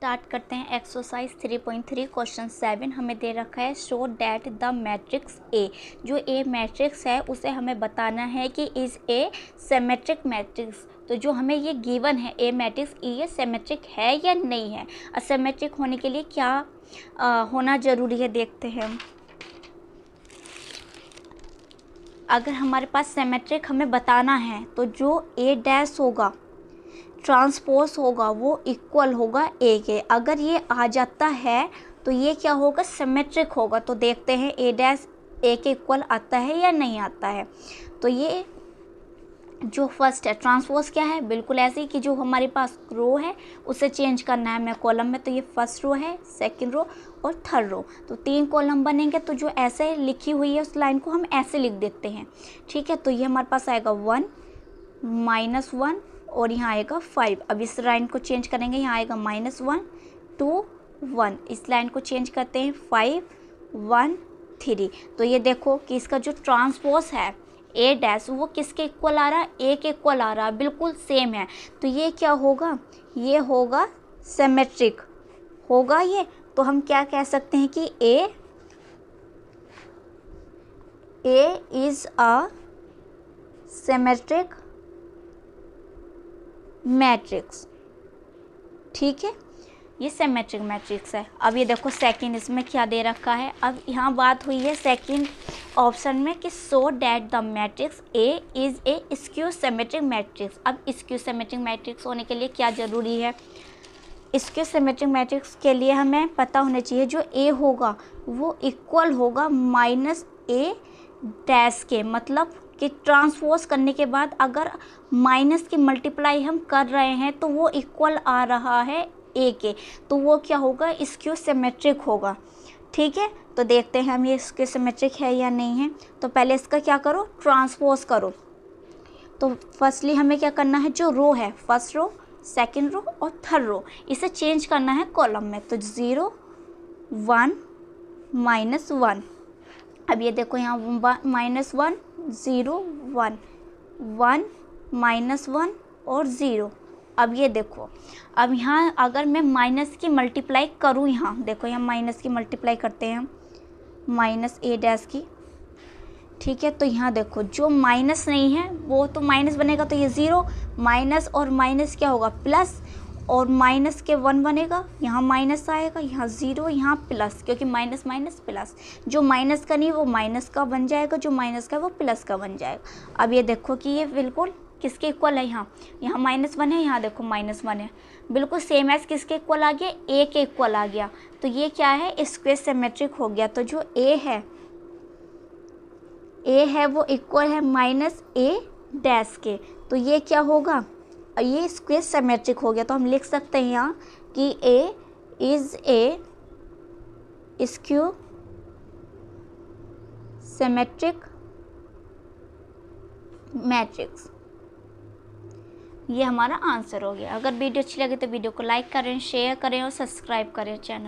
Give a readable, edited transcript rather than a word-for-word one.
Start करते हैं exercise 3.3 question 7। हमें दे रखा है show that the matrix A. जो ए मैट्रिक्स है उसे हमें बताना है कि इज़ ए सिमेट्रिक मैट्रिक्स। तो जो हमें ये गिवन है ए मैट्रिक्स ये सिमेट्रिक है या नहीं है। असिमेट्रिक होने के लिए क्या होना ज़रूरी है देखते हैं हम। अगर हमारे पास सिमेट्रिक हमें बताना है तो जो ए डैश होगा ट्रांसपोज होगा वो इक्वल होगा ए के। अगर ये आ जाता है तो ये क्या होगा सिमेट्रिक होगा। तो देखते हैं ए डैश ए के इक्वल आता है या नहीं आता है। तो ये जो फर्स्ट है ट्रांसपोज क्या है, बिल्कुल ऐसे ही कि जो हमारे पास रो है उसे चेंज करना है हमें कॉलम में। तो ये फर्स्ट रो है, सेकंड रो और थर्ड रो। तो 3 कॉलम बनेंगे। तो जो ऐसे लिखी हुई है उस लाइन को हम ऐसे लिख देते हैं, ठीक है। तो ये हमारे पास आएगा 1 -1 और यहाँ आएगा 5। अब इस लाइन को चेंज करेंगे, यहाँ आएगा -1 2 1। इस लाइन को चेंज करते हैं 5 1 3। तो ये देखो कि इसका जो ट्रांसपोज है ए डैश वो किसके इक्वल आ रहा है, ए के इक्वल आ रहा है, बिल्कुल सेम है। तो ये क्या होगा, ये होगा सिमेट्रिक होगा ये। तो हम क्या कह सकते हैं कि A is a symmetric matrix, ठीक है। ये सिमेट्रिक मैट्रिक्स है। अब ये देखो सेकंड इसमें क्या दे रखा है। अब यहाँ बात हुई है सेकंड ऑप्शन में कि so that the matrix A is A skew symmetric matrix. अब स्क्यू सिमेट्रिक मैट्रिक्स होने के लिए क्या ज़रूरी है, स्क्यू सिमेट्रिक मैट्रिक्स के लिए हमें पता होना चाहिए जो ए होगा वो इक्वल होगा -a डैश के। मतलब कि ट्रांसपोज करने के बाद अगर माइनस की मल्टीप्लाई हम कर रहे हैं तो वो इक्वल आ रहा है ए के। तो वो क्या होगा, स्क्यू सिमेट्रिक होगा, ठीक है। तो देखते हैं हम ये स्क्यू सिमेट्रिक है या नहीं है। तो पहले इसका क्या करो, ट्रांसपोज करो। तो फर्स्टली हमें क्या करना है, जो रो है फर्स्ट रो सेकंड रो और थर्ड रो इसे चेंज करना है कॉलम में। तो 0 1 -1। अब ये देखो यहाँ -1 0 1 1 -1 और 0। अब ये देखो, अब यहाँ अगर मैं माइनस की मल्टीप्लाई करूँ, यहाँ देखो यहाँ माइनस की मल्टीप्लाई करते हैं हम -a डैश की, ठीक है। तो यहाँ देखो जो माइनस नहीं है वो तो माइनस बनेगा। तो ये 0 माइनस और माइनस क्या होगा प्लस, और माइनस के 1 बनेगा, यहाँ माइनस आएगा, यहाँ 0 यहाँ प्लस, क्योंकि माइनस माइनस प्लस। जो माइनस का नहीं वो माइनस का बन जाएगा, जो माइनस का वो प्लस का बन जाएगा। अब ये देखो कि ये बिल्कुल किसके इक्वल है, यहाँ -1 है, यहाँ देखो -1 है, बिल्कुल सेम एज किसके इक्वल आ गया, ए के इक्वल आ गया। तो ये क्या है, स्क्वायर सिमेट्रिक हो गया। तो जो ए है वो इक्वल है -a डैश के। तो ये क्या होगा, ये स्क्वायर सिमेट्रिक हो गया। तो हम लिख सकते हैं यहाँ कि A is A skew symmetric matrix. ये हमारा आंसर हो गया। अगर वीडियो अच्छी लगे तो वीडियो को लाइक करें, शेयर करें और सब्सक्राइब करें चैनल।